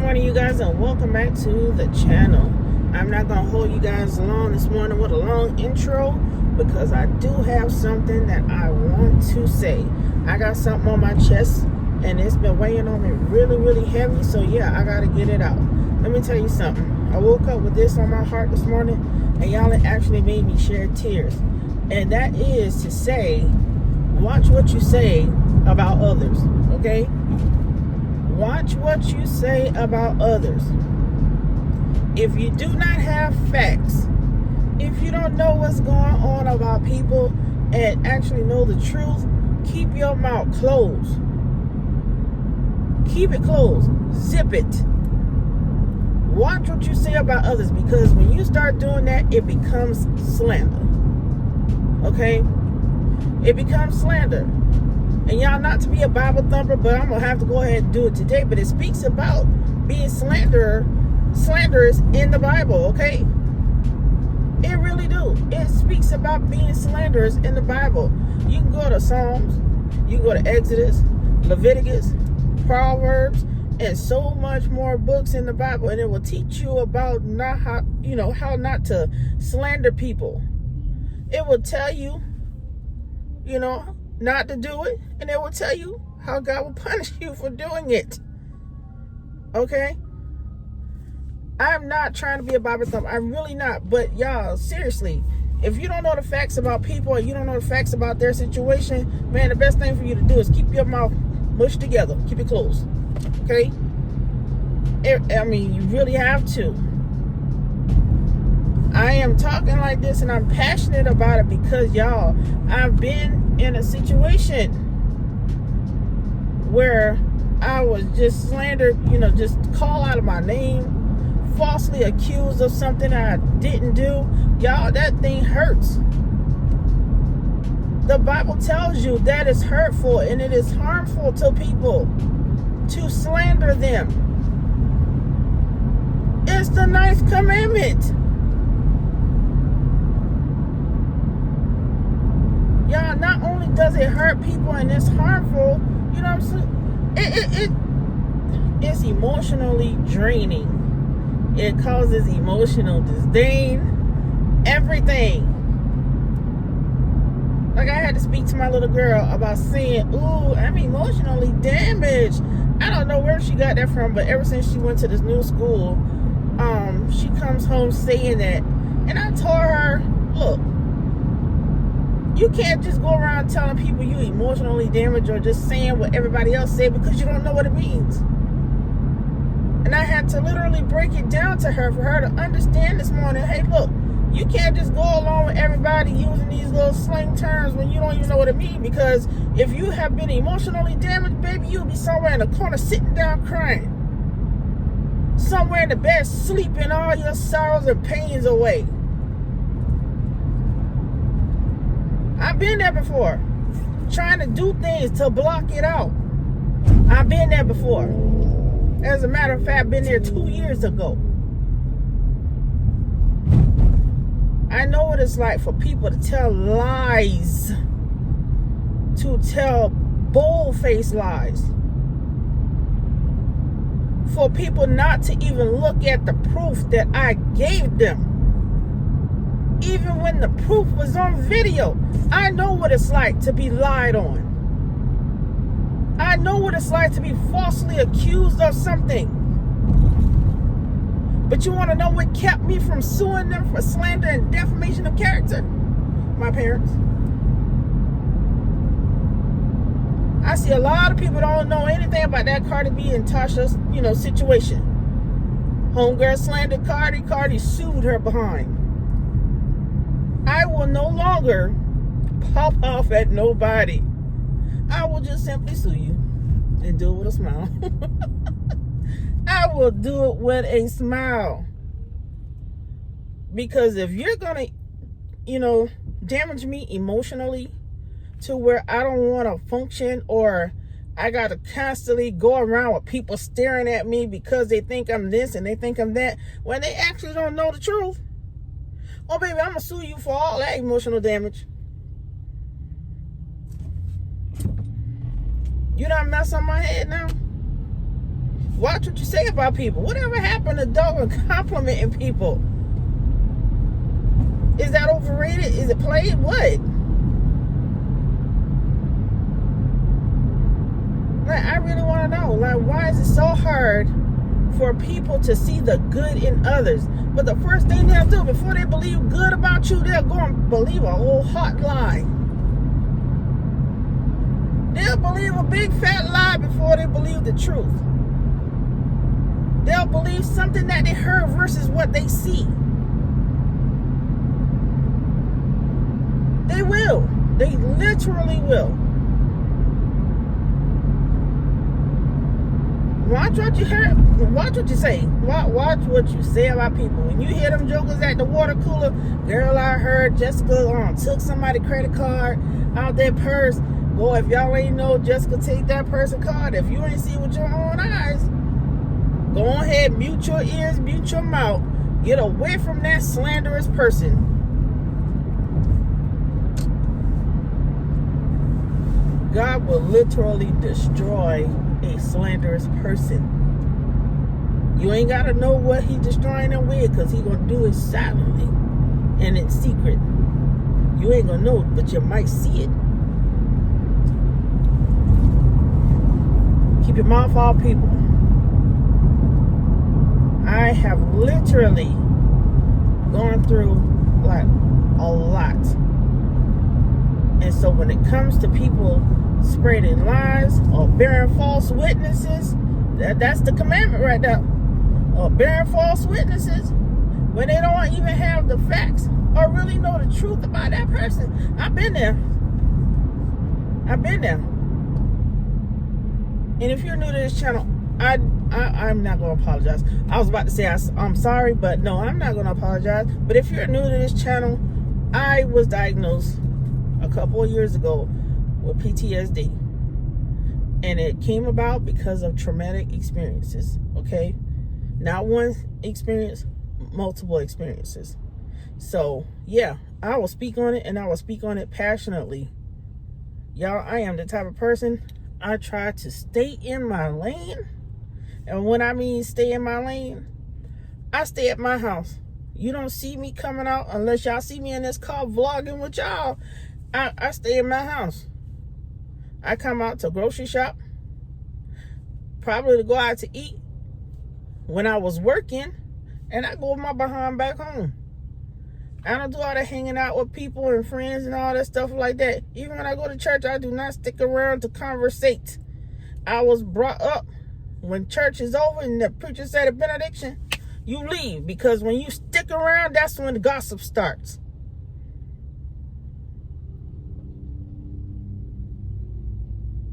morning, you guys, and welcome back to the channel. I'm not going to hold you guys long this morning with a long intro because I do have something that I want to say. I got something on my chest and it's been weighing on me really heavy, so yeah, I got to get it out. Let me tell you something. I woke up with this on my heart this morning, and y'all, it actually made me shed tears. And that is to say, watch what you say about others, okay? Watch what you say about others. If you do not have facts, if you don't know what's going on about people and actually know the truth, keep your mouth closed. Keep it closed. Zip it. Watch what you say about others, because when you start doing that, it becomes slander. Okay? It becomes slander. And y'all, not to be a Bible thumper, but I'm going to have to go ahead and do it today. But it speaks about being slanderous in the Bible, okay? It really do. It speaks about being slanderous in the Bible. You can go to Psalms, you can go to Exodus, Leviticus, Proverbs, and so much more books in the Bible. And it will teach you about how not to slander people. It will tell you, not to do it, and it will tell you how God will punish you for doing it. Okay? I'm not trying to be a Bible thumper. I'm really not. But y'all, seriously, if you don't know the facts about people and you don't know the facts about their situation, man, the best thing for you to do is keep your mouth mushed together. Keep it closed. Okay? You really have to. I am talking like this and I'm passionate about it because, y'all, I've been in a situation where I was just slandered, just called out of my name, falsely accused of something I didn't do. Y'all, that thing hurts. The Bible tells you that is hurtful and it is harmful to people to slander them. It's the 9th commandment. Y'all, not only does it hurt people and it's harmful, you know what I'm saying? It's emotionally draining. It causes emotional disdain. Everything. Like, I had to speak to my little girl about saying, ooh, I'm emotionally damaged. I don't know where she got that from, but ever since she went to this new school, she comes home saying that. And I told her, look, you can't just go around telling people you emotionally damaged or just saying what everybody else said because you don't know what it means. And I had to literally break it down to her for her to understand this morning. Hey, look, you can't just go along with everybody using these little slang terms when you don't even know what it means. Because if you have been emotionally damaged, baby, you'll be somewhere in a corner sitting down crying. Somewhere in the bed sleeping all your sorrows and pains away. I've been there before, trying to do things to block it out. I've been there before. As a matter of fact, I've been there 2 years ago. I know what it's like for people to tell lies, to tell bold-faced lies, for people not to even look at the proof that I gave them. Even when the proof was on video. I know what it's like to be lied on. I know what it's like to be falsely accused of something. But you want to know what kept me from suing them for slander and defamation of character? My parents. I see a lot of people don't know anything about that Cardi B and Tasha's, situation. Homegirl slandered Cardi. Cardi sued her behind. I will no longer pop off at nobody. I will just simply sue you and do it with a smile. I will do it with a smile. Because if you're going to, damage me emotionally to where I don't want to function, or I got to constantly go around with people staring at me because they think I'm this and they think I'm that, when they actually don't know the truth. Oh, baby, I'm going to sue you for all that emotional damage. You done mess on my head now? Watch what you say about people. Whatever happened to dog complimenting people? Is that overrated? Is it played? What? Like, I really want to know. Like, why is it so hard for people to see the good in others? But the first thing they'll do before they believe good about you, they'll go and believe a whole hot lie. They'll believe a big fat lie before they believe the truth. They'll believe something that they heard versus what they see. They will. They literally will. Watch what you hear. Watch what you say. Watch what you say about people. When you hear them jokers at the water cooler, girl, I heard Jessica took somebody's credit card out their purse. Boy, if y'all ain't know Jessica take that person card, if you ain't see with your own eyes, go ahead, mute your ears, mute your mouth. Get away from that slanderous person. God will literally destroy a slanderous person. You ain't got to know what he's destroying them with, because he's going to do it silently and in secret. You ain't going to know, but you might see it. Keep your mouth off people. I have literally gone through like a lot. And so when it comes to people spreading lies or bearing false witnesses, that's the commandment right there. Or bearing false witnesses when they don't even have the facts or really know the truth about that person. I've been there. And if you're new to this channel, I'm not going to apologize. I was about to say I'm sorry, but no, I'm not going to apologize. But if you're new to this channel, I was diagnosed a couple of years ago with PTSD. And it came about because of traumatic experiences, okay? Not one experience, multiple experiences. So, yeah, I will speak on it, and I will speak on it passionately. Y'all, I am the type of person, I try to stay in my lane. And when I mean stay in my lane, I stay at my house. You don't see me coming out unless y'all see me in this car vlogging with y'all. I stay in my house. I come out to grocery shop, probably to go out to eat when I was working, and I go my behind back home. I don't do all that hanging out with people and friends and all that stuff like that. Even when I go to church, I do not stick around to conversate. I was brought up, when church is over and the preacher said a benediction, you leave, because when you stick around, that's when the gossip starts.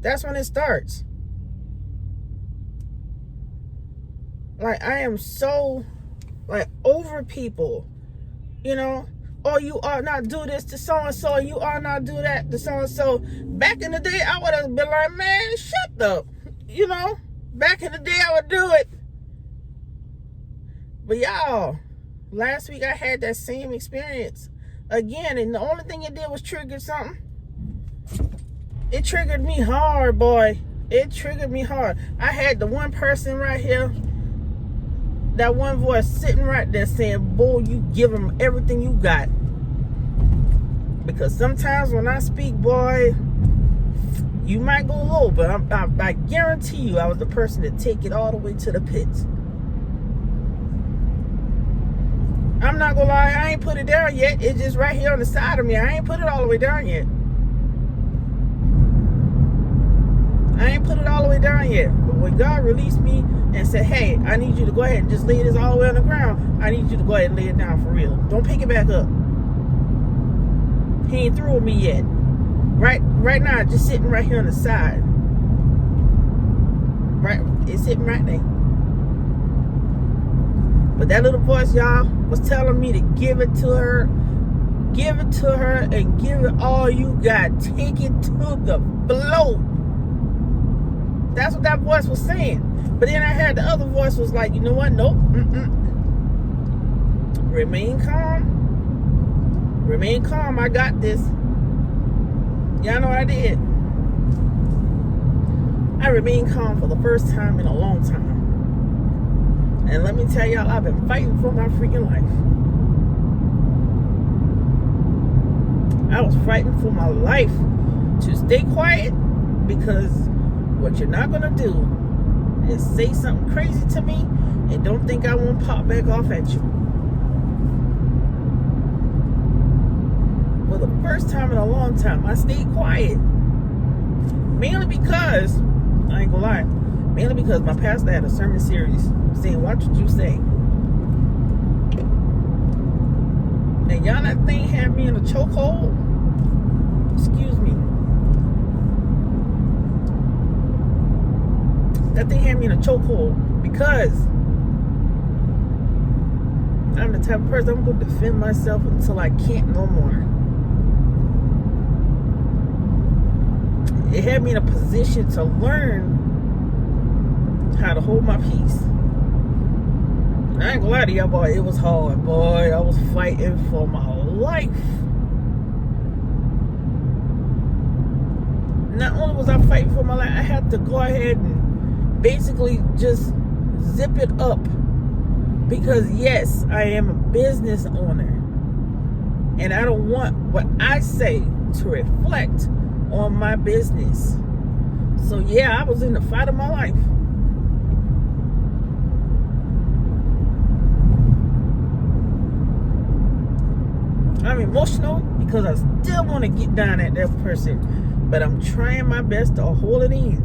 That's when it starts. Like, I am so, like, over people. You know, oh, you ought not do this to so-and-so, you ought not do that to so-and-so. Back in the day, I would have been like, man, shut up. You know, back in the day, I would do it. But y'all, last week I had that same experience again, and the only thing it did was trigger something. It triggered me hard, boy. It triggered me hard. I had the one person right here, that one voice sitting right there saying, boy, you give them everything you got. Because sometimes when I speak, boy, you might go low, but I guarantee you I was the person to take it all the way to the pits. I'm not gonna lie, I ain't put it down yet. It's just right here on the side of me. I ain't put it all the way down yet. But when God released me and said, hey, I need you to go ahead and just lay this all the way on the ground, I need you to go ahead and lay it down for real. Don't pick it back up. He ain't through with me yet. Right now, just sitting right here on the side. Right, it's sitting right there. But that little voice, y'all, was telling me to give it to her. Give it to her and give it all you got. Take it to the floor. That's what that voice was saying. But then I heard the other voice was like, you know what? Nope. Remain calm. Remain calm. I got this. Y'all know what I did? I remained calm for the first time in a long time. And let me tell y'all, I've been fighting for my freaking life. I was fighting for my life to stay quiet, because what you're not gonna do is say something crazy to me and don't think I won't pop back off at you. For the first time in a long time, I stayed quiet. Mainly because, I ain't gonna lie, mainly because my pastor had a sermon series saying, watch what you say. And y'all, that thing had me in a chokehold. Excuse me. That thing had me in a chokehold because I'm the type of person, I'm going to defend myself until I can't no more. It had me in a position to learn how to hold my peace. And I ain't gonna lie to y'all, boy, it was hard, boy. I was fighting for my life. Not only was I fighting for my life, I had to go ahead and basically just zip it up. Because yes, I am a business owner. And I don't want what I say to reflect on my business. So yeah, I was in the fight of my life. I'm emotional because I still want to get down at that person, but I'm trying my best to hold it in.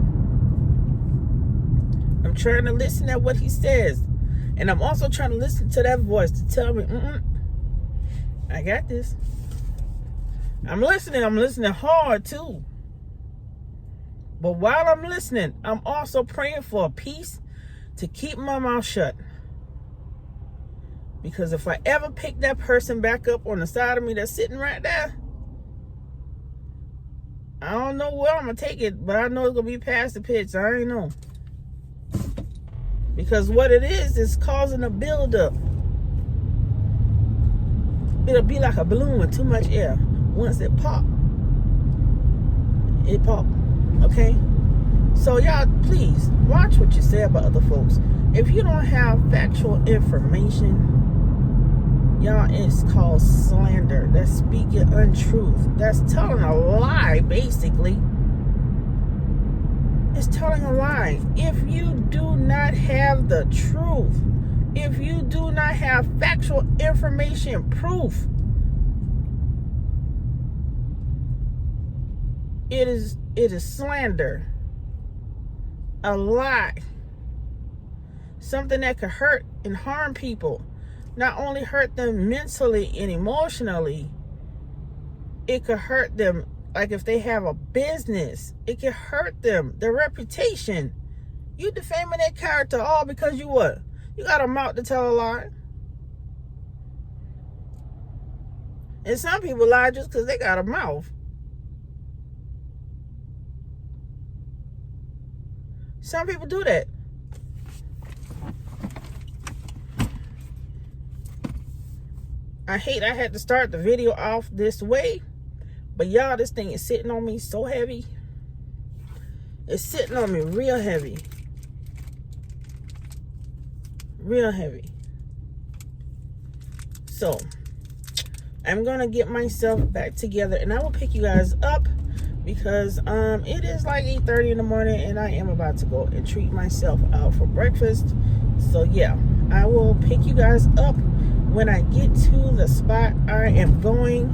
I'm trying to listen at what he says, and I'm also trying to listen to that voice to tell me, I got this. I'm listening hard too. But while I'm listening, I'm also praying for a peace to keep my mouth shut. Because if I ever pick that person back up on the side of me that's sitting right there, I don't know where I'm going to take it, but I know it's going to be past the pitch. I ain't know. Because what it is causing a buildup. It'll be like a balloon with too much air. Once it pop, it pop. Okay? So y'all, please, watch what you say about other folks. If you don't have factual information, y'all, it's called slander. That's speaking untruth. That's telling a lie, basically. It's telling a lie. If you do not have the truth, if you do not have factual information, proof, it is slander. A lie. Something that could hurt and harm people. Not only hurt them mentally and emotionally, it could hurt them, like if they have a business, it could hurt them, their reputation. You defaming their character all because you what? You got a mouth to tell a lie. And some people lie just because they got a mouth. Some people do that. I hate I had to start the video off this way, but y'all, this thing is sitting on me so heavy. It's sitting on me real heavy. Real heavy. So, I'm going to get myself back together, and I will pick you guys up because it is like 8:30 in the morning, and I am about to go and treat myself out for breakfast. So, yeah, I will pick you guys up when I get to the spot I am going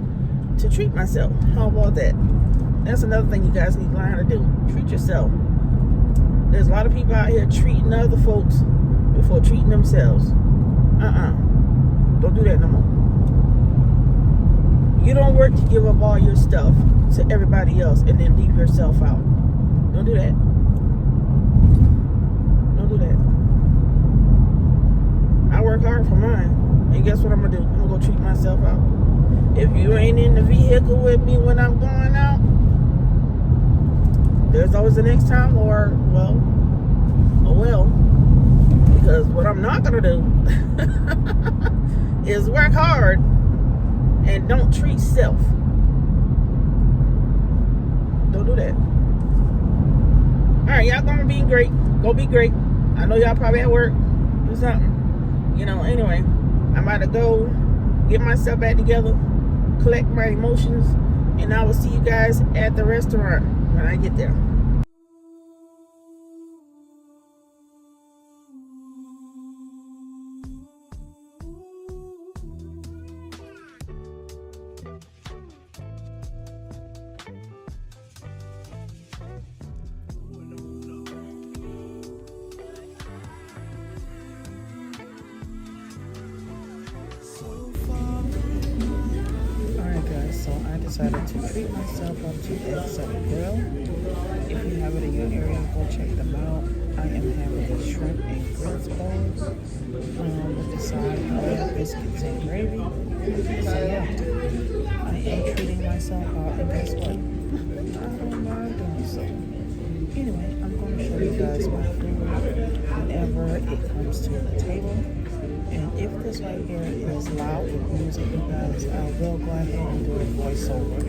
to treat myself. How about that? That's another thing you guys need to learn how to do. Treat yourself. There's a lot of people out here treating other folks before treating themselves. Don't do that no more. You don't work to give up all your stuff to everybody else and then leave yourself out. Don't do that. Don't do that. I work hard for mine. And guess what I'm going to do? I'm going to go treat myself out. If you ain't in the vehicle with me when I'm going out, there's always the next time, or, well, oh well. Because what I'm not going to do is work hard and don't treat self. Don't do that. All right, y'all going to be great. Go be great. I know y'all probably at work. Do something. Anyway, I'm about to go get myself back together, collect my emotions, and I will see you guys at the restaurant when I get there. So I decided to treat myself up to eggs at the grill. If you have it in your area, go check them out. I am having a shrimp and grits bowl with the side of biscuits and gravy. So yeah, I am treating myself out, and guess what? I don't mind doing so. Anyway, I'm going to show you guys my food whenever it comes to the table. And if this right here is loud with music, you guys, I will go ahead and do a voiceover.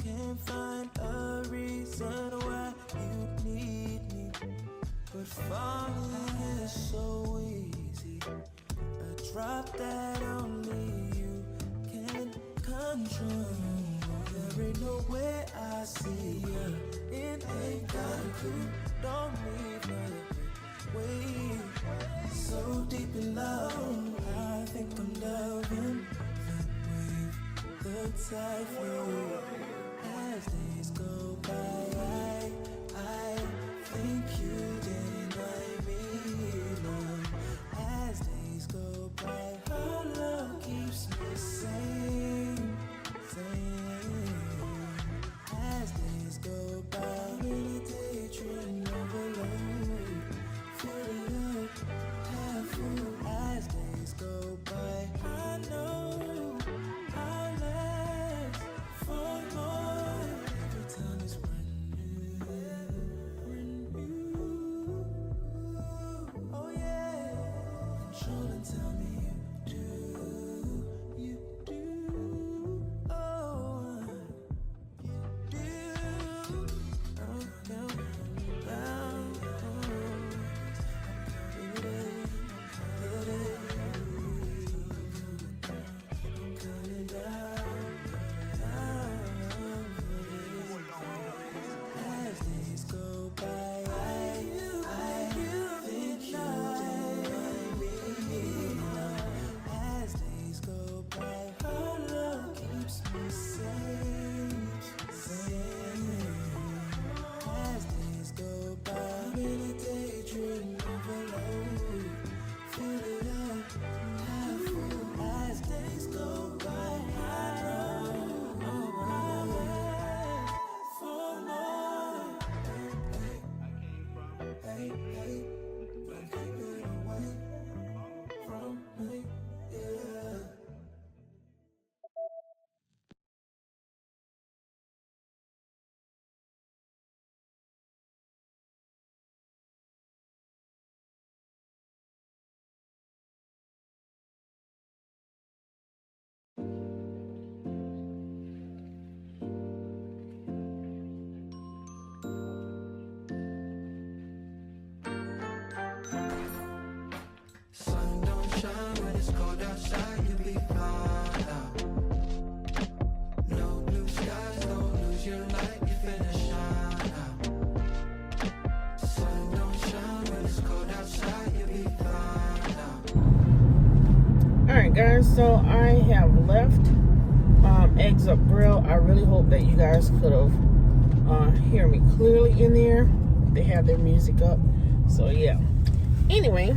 Can't find a reason why you need me, but falling is so easy. A drop that only you can control. There ain't no way I see ya. It ain't got a clue. Don't leave my way. So deep in love, I think I'm loving the wave, the tide flow. As days go by, I think you deny me love. As days go by, our love keeps me sane. As days go by, many daydream overload. Fill it up, half full. As days go by, I know I'll last for more. Tell me you do, oh, you do, down, coming down, as days go by, I think you Alright guys, so I have left Eggs Up Grill. I really hope that you guys could have hear me clearly in there. They have their music up. So yeah. Anyway,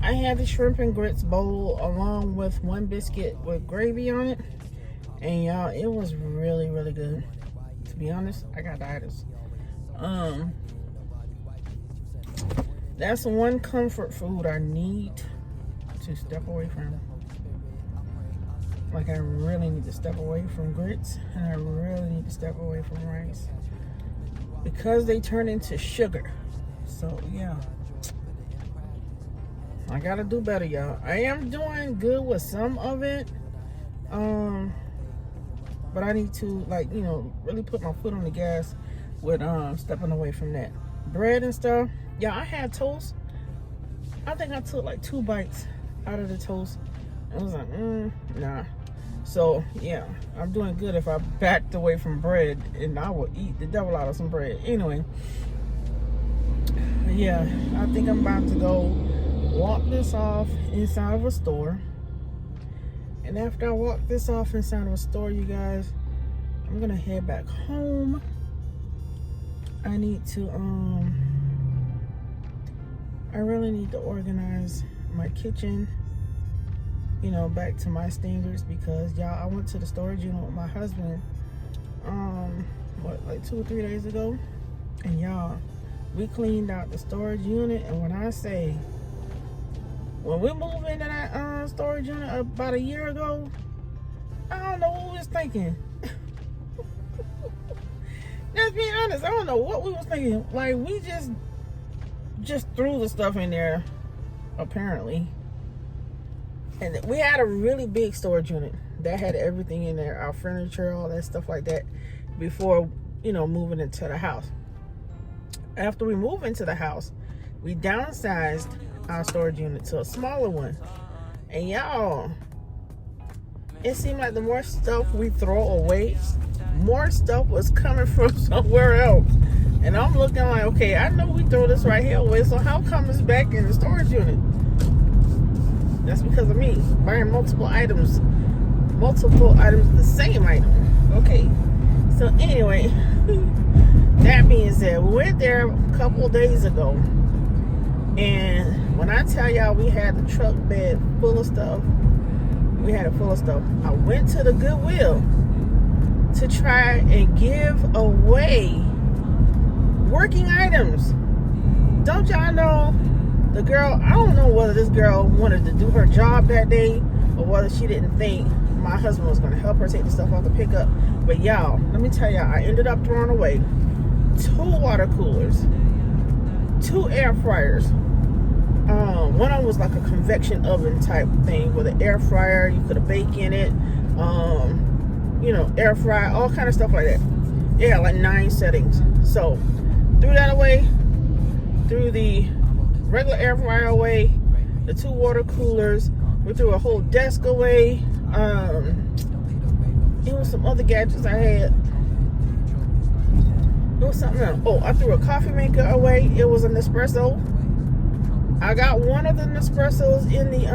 I had the shrimp and grits bowl along with one biscuit with gravy on it. And y'all, it was really, really good. To be honest, I got itis. That's one comfort food I need to step away from. Like, I really need to step away from grits, and I really need to step away from rice because they turn into sugar. So yeah, I gotta do better, y'all. I am doing good with some of it, but I need to, like, really put my foot on the gas with stepping away from that bread and stuff. Yeah, I had toast. I think I took like 2 bites out of the toast. I was like, nah. So yeah, I'm doing good if I backed away from bread, and I will eat the devil out of some bread. Anyway, yeah, I think I'm about to go walk this off inside of a store. And after I walk this off inside of a store, you guys, I'm gonna head back home. I need to I really need to organize my kitchen, back to my standards, because y'all, I went to the storage unit with my husband like 2 or 3 days ago, and y'all, we cleaned out the storage unit. And when I say, when we moved into that storage unit about a year ago, I don't know what we was thinking. Let's be honest, I don't know what we was thinking. Like, we just threw the stuff in there, apparently. And we had a really big storage unit that had everything in there, our furniture, all that stuff like that, before, moving into the house. After we moved into the house, we downsized our storage unit to a smaller one. And y'all, it seemed like the more stuff we throw away, more stuff was coming from somewhere else. And I'm looking like, okay, I know we throw this right here away, so how come it's back in the storage unit? That's because of me buying multiple items, the same item. Okay, so anyway, that being said, we went there a couple of days ago, and when I tell y'all we had the truck bed full of stuff, we had it full of stuff. I went to the Goodwill to try and give away working items. Don't y'all know, the girl, I don't know whether this girl wanted to do her job that day or whether she didn't think my husband was going to help her take the stuff off the pickup. But y'all, let me tell y'all, I ended up throwing away 2 water coolers, 2 air fryers. One of them was like a convection oven type thing with an air fryer. You could have baked in it, air fry, all kind of stuff like that. Yeah, like 9 settings. So threw that away, threw the regular air fryer away, the 2 water coolers. We threw a whole desk away. It was some other gadgets I had. It was something else. Oh, I threw a coffee maker away. It was an Nespresso. I got one of the Nespressos in the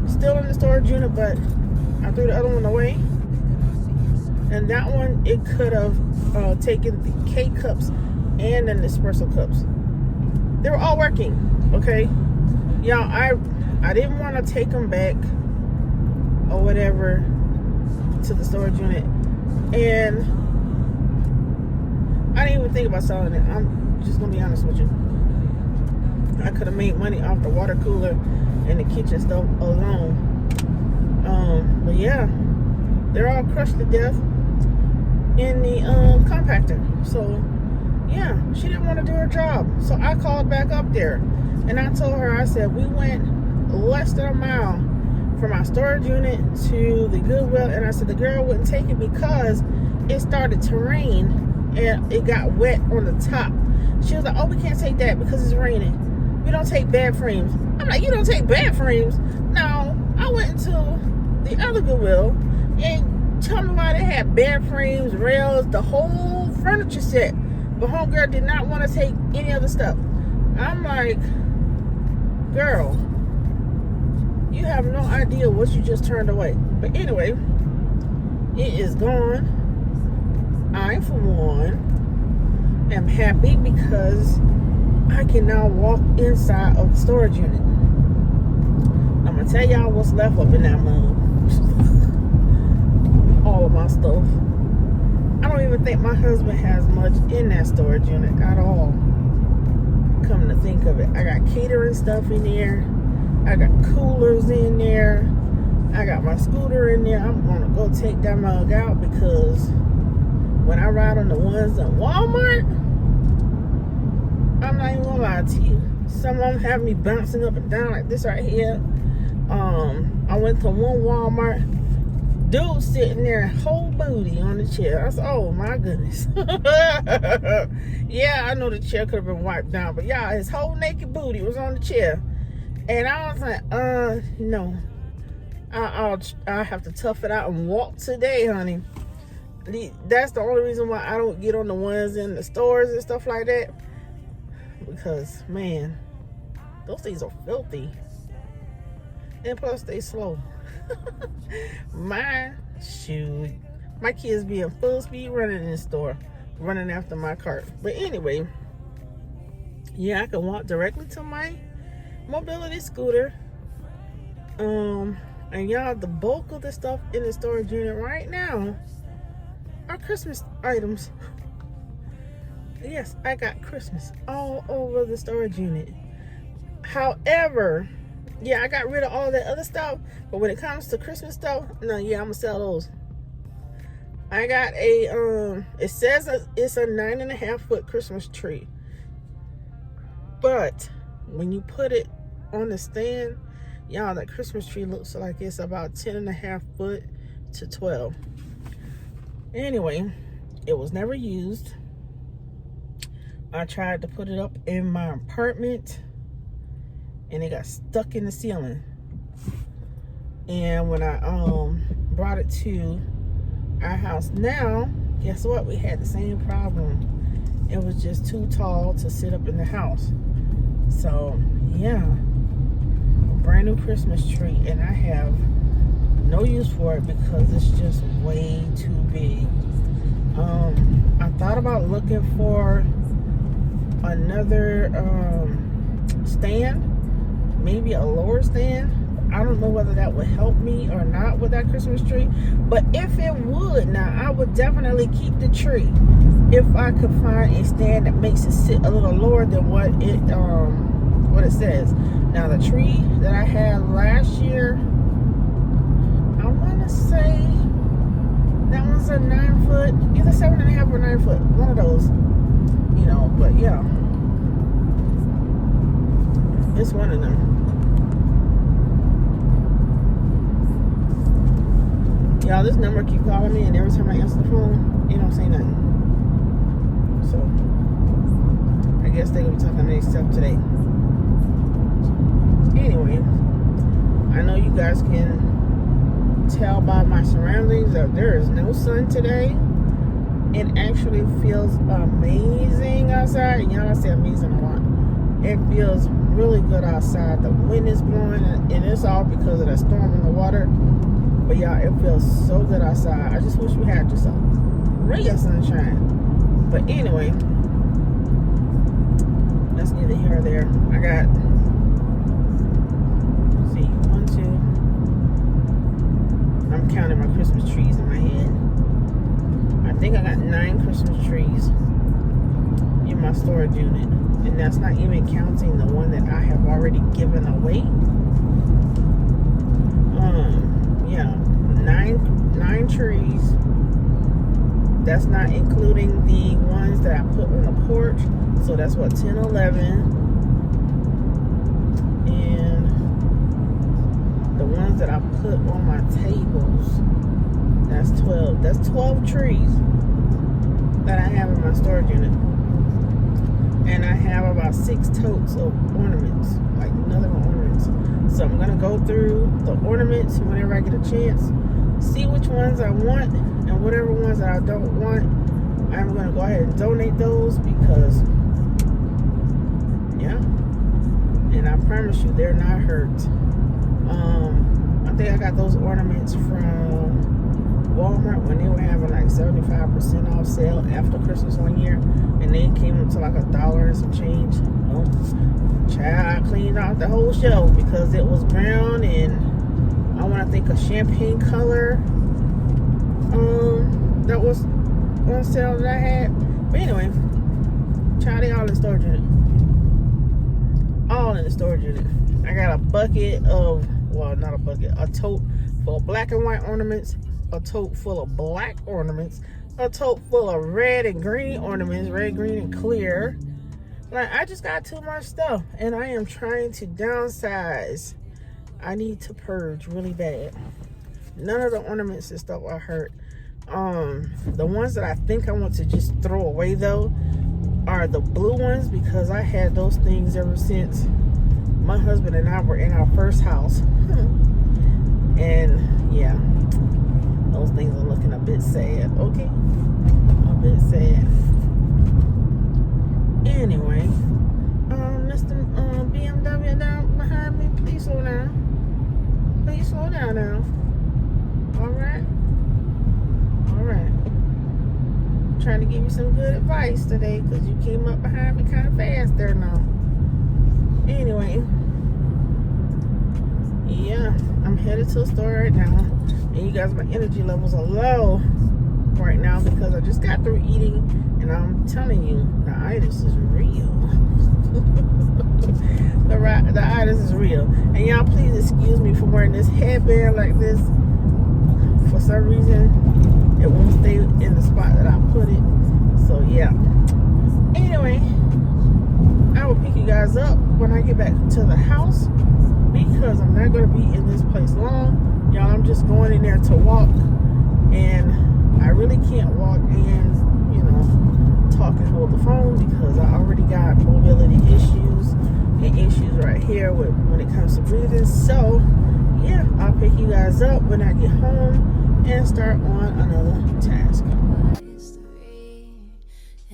still in the storage unit, but I threw the other one away. And that one, it could have taken the K cups and the Nespresso cups. They were all working, okay? Y'all, I didn't want to take them back or whatever to the storage unit, and I didn't even think about selling it. I'm just gonna be honest with you. I could have made money off the water cooler and the kitchen stuff alone. But yeah, they're all crushed to death in the compactor. So yeah, she didn't want to do her job. So I called back up there and I told her, I said, we went less than a mile from our storage unit to the Goodwill, and I said the girl wouldn't take it because it started to rain and it got wet on the top. She was like, oh, we can't take that because it's raining. We don't take bad frames. I'm like, you don't take bad frames? No. I went into the other Goodwill and tell me why they had bad frames, rails, the whole furniture set. But homegirl did not want to take any other stuff. I'm like, girl, you have no idea what you just turned away. But anyway, it is gone. I, for one, am happy because I can now walk inside of the storage unit. I'm going to tell y'all what's left up in that mug. All of my stuff. I don't even think my husband has much in that storage unit at all. Come to think of it, I got catering stuff in there. I got coolers in there. I got my scooter in there. I'm gonna go take that mug out because when I ride on the ones in Walmart, I'm not even gonna lie to you. Some of them have me bouncing up and down like this right here. I went to one Walmart, dude sitting there whole booty on the chair. I said, oh my goodness. Yeah, I know the chair could have been wiped down, but yeah, his whole naked booty was on the chair. And I was like, no. I'll have to tough it out and walk today, honey. That's the only reason why I don't get on the ones in the stores and stuff like that. Because, man, those things are filthy. And plus, they slow. My kids be in full speed running in the store, running after my cart. But anyway, yeah, I can walk directly to my mobility scooter. And y'all, the bulk of the stuff in the storage unit right now are Christmas items. Yes, I got Christmas all over the storage unit. However, yeah, I got rid of all that other stuff, but when it comes to Christmas stuff, no, yeah, I'm gonna sell those. I got a it says it's a 9.5 foot Christmas tree, but when you put it on the stand, y'all, that Christmas tree looks like it's about 10.5 foot to 12. Anyway, it was never used. I tried to put it up in my apartment and it got stuck in the ceiling. And when I brought it to our house now, guess what? We had the same problem. It was just too tall to sit up in the house. So yeah, a brand new Christmas tree, and I have no use for it because it's just way too big. I thought about looking for another stand, maybe a lower stand. I don't know whether that would help me or not with that Christmas tree, but if it would, now I would definitely keep the tree if I could find a stand that makes it sit a little lower than what it says. Now the tree that I had last year, I want to say that one's a 9 foot, either 7.5 or 9 foot, one of those, you know. But yeah, it's one of them. Y'all, this number keep calling me, and every time I answer the phone, it don't say nothing. So I guess they're gonna be talking to themselves today. Anyway, I know you guys can tell by my surroundings that there is no sun today. It actually feels amazing outside. And y'all, I say amazing a lot. It feels really good outside. The wind is blowing, and it's all because of that storm in the water. But y'all, it feels so good outside. I just wish we had just a ray of sunshine. But anyway, that's neither here or there. I got, let's see, 1, 2. I'm counting my Christmas trees in my head. I think I got 9 Christmas trees in my storage unit. And that's not even counting the one that I have already given away. Yeah, 9 trees. That's not including the ones that I put on the porch. So that's what, 10, 11. And the ones that I put on my tables, that's 12. That's 12 trees that I have in my storage unit. And I have about 6 totes of ornaments, like nothing but ornaments. So I'm gonna go through the ornaments whenever I get a chance, see which ones I want, and whatever ones that I don't want, I'm gonna go ahead and donate those because, yeah. And I promise you, they're not hurt. I think I got those ornaments from Walmart when they were having like 75% off sale after Christmas one year, and they came up to like $1 and some change. Oh, child, I cleaned out the whole shelf because it was brown and I want to think a champagne color that was on sale that I had. But anyway, child, they all in the storage unit. All in the storage unit. I got a bucket of, well, not a bucket, a tote full of black and white ornaments, a tote full of black ornaments, a tote full of red and green ornaments, red, green, and clear. Like, I just got too much stuff, and I am trying to downsize. I need to purge really bad. None of the ornaments and stuff are hurt. The ones that I think I want to just throw away though are the blue ones, because I had those things ever since my husband and I were in our first house. And yeah, those things are looking a bit sad. Okay, a bit sad. Anyway, Mr. BMW down behind me, please slow down. Please slow down now. All right. Trying to give you some good advice today, because you came up behind me kind of fast there now. Anyway, yeah, I'm headed to the store right now, and you guys, my energy levels are low right now because I just got through eating, and I'm telling you, the itis is real. the itis is real. And y'all, please excuse me for wearing this headband like this. For some reason, it won't stay in the spot that I put it. So yeah. Anyway, I will pick you guys up when I get back to the house, because I'm not going to be in this place long. Y'all, I'm just going in there to walk, and I really can't walk and, talk and hold the phone, because I already got mobility issues and issues right here when it comes to breathing. So yeah, I'll pick you guys up when I get home and start on another task. I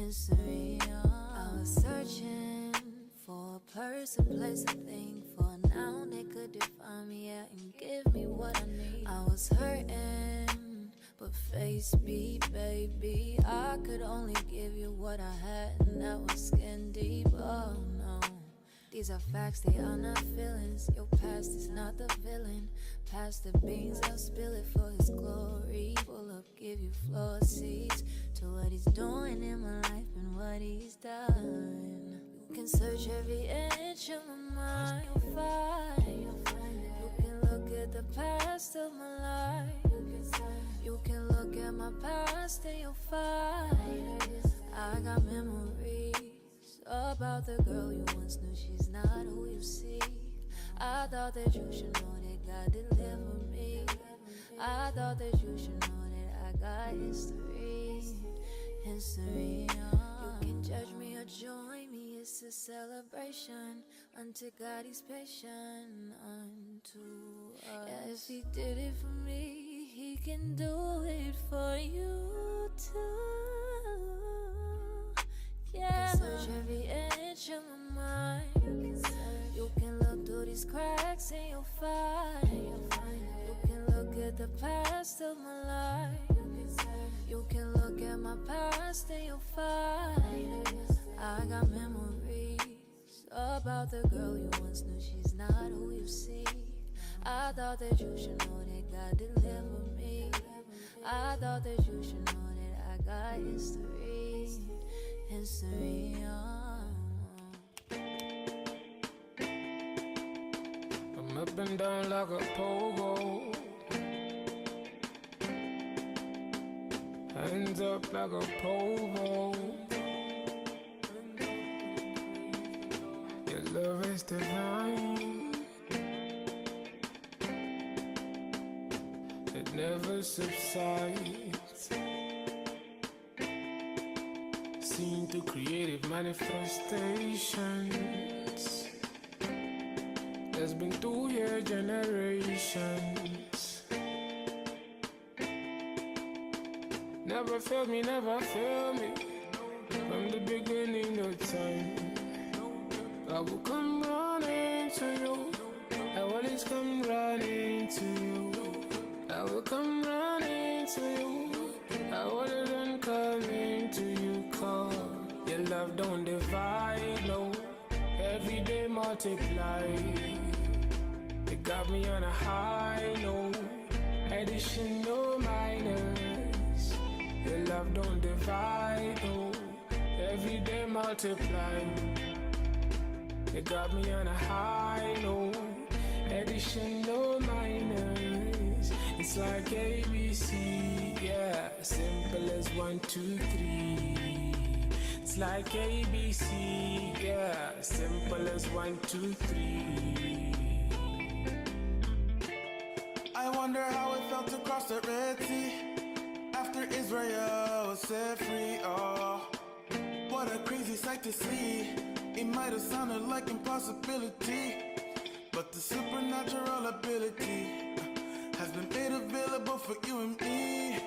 was searching for a person, place, a thing, for a noun that could define me, yeah, and give me what I need. I was hurting, but face beat, baby. I could only give you what I had, and that was skin deep. Oh no, these are facts, they are not feelings. Your past is not the villain. Pass the beans, I'll spill it for his glory. Pull up, give you floor seats to what he's doing in my life and what he's done. You can search every inch of my mind, you'll find. You can look at the past of my life. You can look at my past and you'll find I got memories about the girl you once knew. She's not who you see. I thought that you should know that God delivered me. I thought that you should know that I got history. You can judge me or join me, it's a celebration. Unto God he's patient unto us. Yeah, if he did it for me, he can do it for you too. Yeah, you can search every inch of my mind. You can look through these cracks and you'll find. You can look at the past of my life. You can look at my past and you'll find I got memories about the girl you once knew. She's not who you see. I thought that you should know that God delivered me. I thought that you should know that I got history. I'm up and down like a pogo, hands up like a pogo. Your love is divine, it never subsides. Seen through creative manifestations that's been through your generations. Never failed me, never failed me. From the beginning of time, I will come running to you. I always come running to you. I will come running to you. I wanna run coming to you, cause your love don't divide, no. Every day multiply. It got me on a high, no. Addition, no minus. Your love don't divide, no. Every day multiply. It got me on a high, no. Addition, no minus. It's like ABC, yeah, simple as 1, 2, 3. It's like ABC, yeah, simple as 1, 2, 3. I wonder how it felt to cross the Red Sea after Israel was set free. Oh, what a crazy sight to see. It might have sounded like impossibility, but the supernatural ability has been made available for you and me.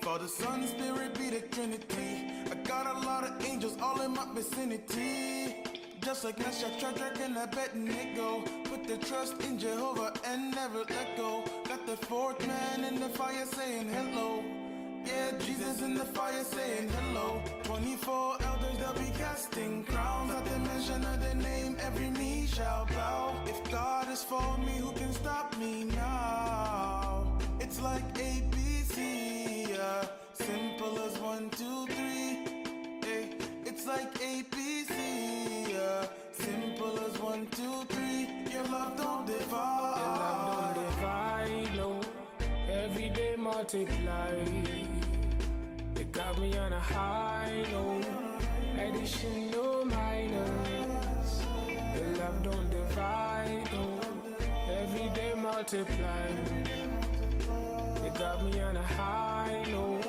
Father, Son, Spirit be the Trinity. I got a lot of angels all in my vicinity. Just like Meshach, Shadrach, and Abednego, put their trust in Jehovah and never let go. Got the fourth man in the fire saying hello. Yeah, Jesus in the fire saying hello. 24 elders, they'll be casting crowns. At the mention of the name, every knee shall bow. If God is for me, who can stop me now? It's like ABC, yeah. Simple as 1, 2, 3. Hey, it's like ABC, yeah. Simple as 1, 2, 3. Your love don't divide. Your love don't divide, no. Every day multiply. It got me on a high, no. Addition, no minus. Your love don't divide, no. Every day multiply. It got me on a high, no.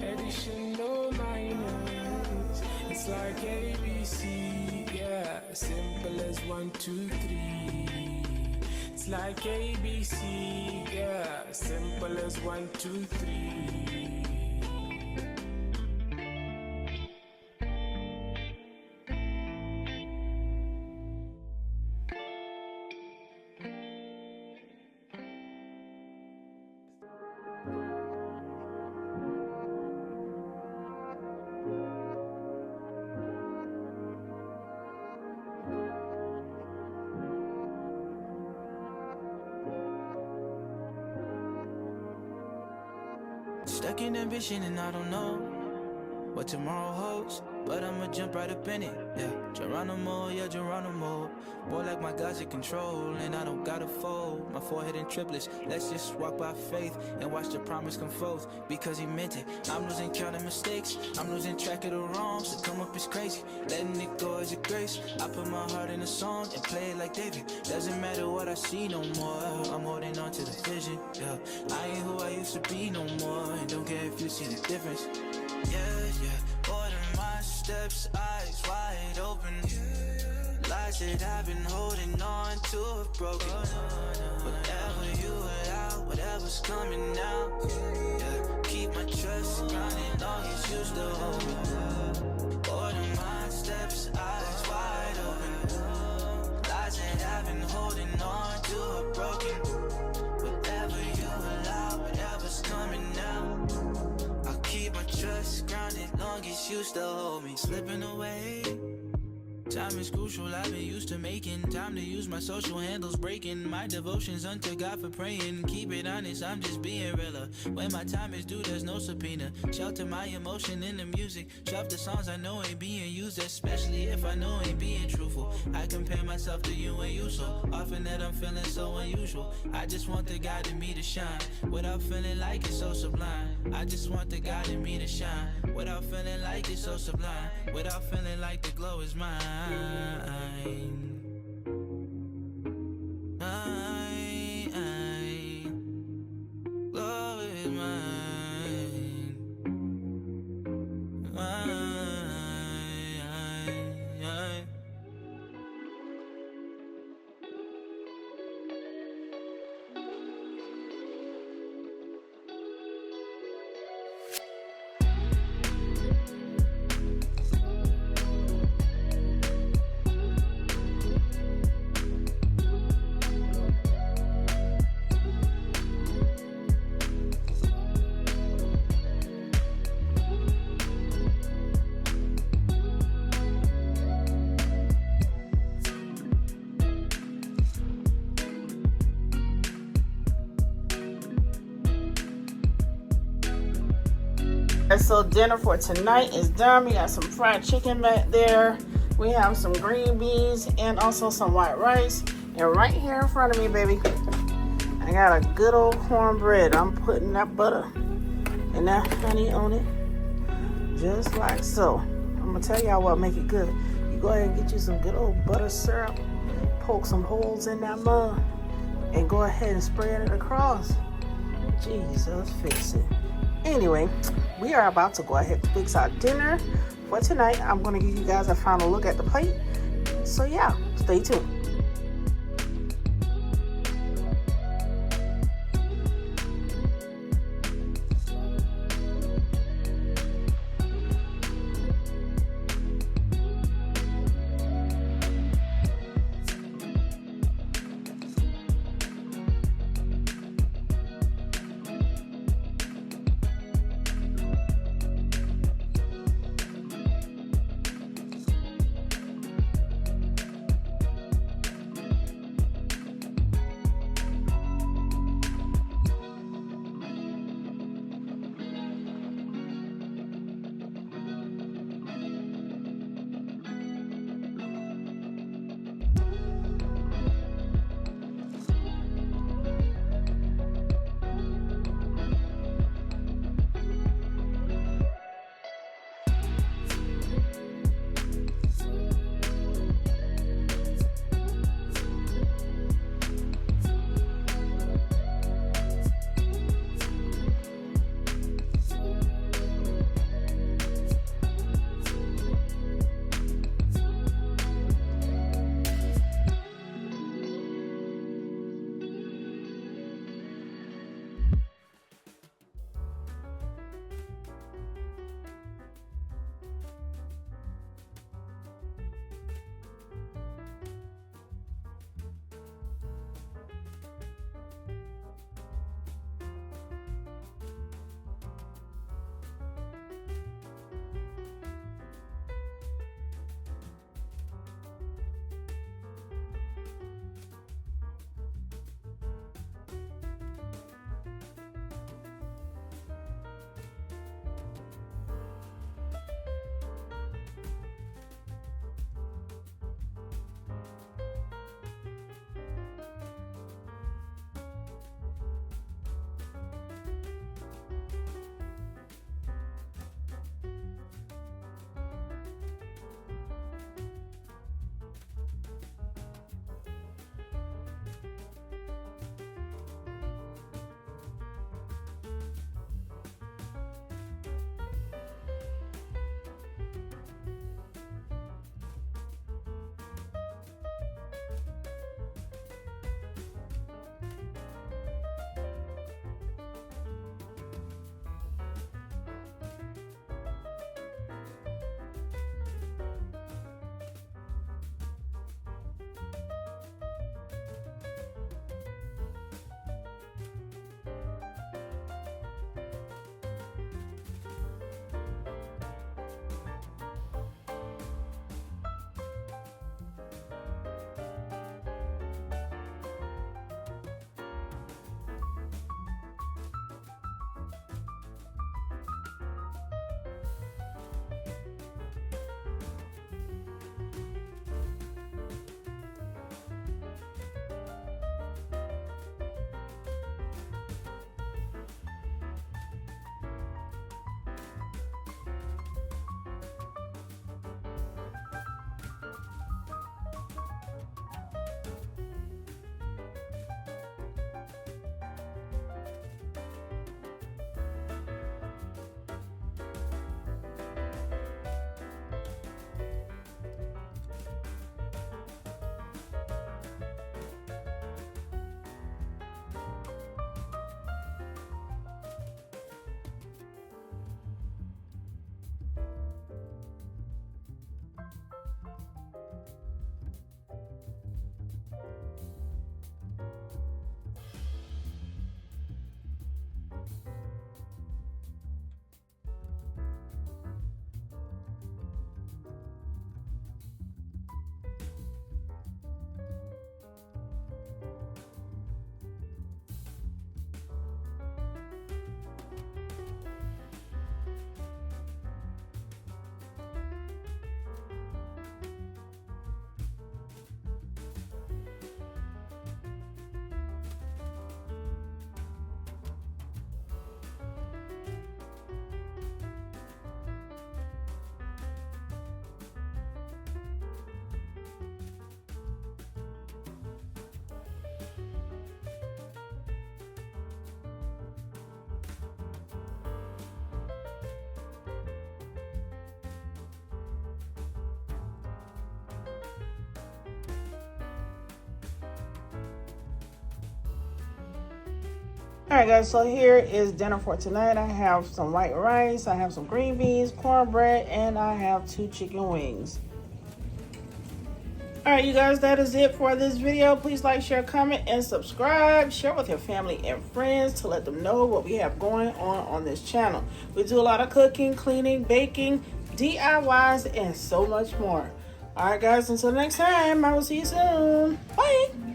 Addition, no minus. It's like ABC, yeah. Simple as 1, 2, 3. It's like ABC, yeah. Simple as 1, 2, 3. Stuck in ambition and I don't know what tomorrow holds, but I'ma jump right up in it, yeah. Geronimo, yeah, Geronimo. More like my God's in control, and I don't gotta fold my forehead in triplets. Let's just walk by faith and watch the promise come forth, because he meant it. I'm losing count of mistakes, I'm losing track of the wrongs. To come up is crazy, letting it go is a grace. I put my heart in a song and play it like David. Doesn't matter what I see no more, I'm holding on to the vision, yeah. I ain't who I used to be no more, and don't care if you see the difference. Yeah, order my steps, eyes wide open. Lies that I've been holding on to have broken. Whatever you allow, whatever's coming out, yeah. Keep my trust grounded, long as you still hold me. Order my steps, eyes wide open. Lies that I've been holding on to have broken. Whatever you allow, whatever's coming out, I'll keep my trust grounded, long as you still hold me. Slipping away, time is crucial, I've been used to making time to use my social handles, breaking my devotions unto God for praying. Keep it honest, I'm just being realer. When my time is due, there's no subpoena. Shelter my emotion in the music, shelf the songs I know ain't being used, especially if I know ain't being truthful. I compare myself to you and you so often that I'm feeling so unusual. I just want the God in me to shine without feeling like it's so sublime. I just want the God in me to shine without feeling like it's so sublime, without feeling like the glow is mine. Glow is mine. So dinner for tonight is done. We got some fried chicken back there. We have some green beans and also some white rice. And right here in front of me, baby, I I got a good old cornbread. I'm putting that butter and that honey on it, just like so. I'm gonna tell y'all what make it good. You go ahead and get you some good old butter syrup, poke some holes in that mug, and go ahead and spread it across. Jesus, fix it. Anyway, we are about to go ahead and fix our dinner for tonight. I'm gonna give you guys a final look at the plate. So yeah, stay tuned. Alright guys, so here is dinner for tonight. I have some white rice, I have some green beans, cornbread, and I have 2 chicken wings. Alright you guys, that is it for this video. Please like, share, comment, and subscribe. Share with your family and friends to let them know what we have going on this channel. We do a lot of cooking, cleaning, baking, DIYs, and so much more. Alright guys, until next time, I will see you soon. Bye!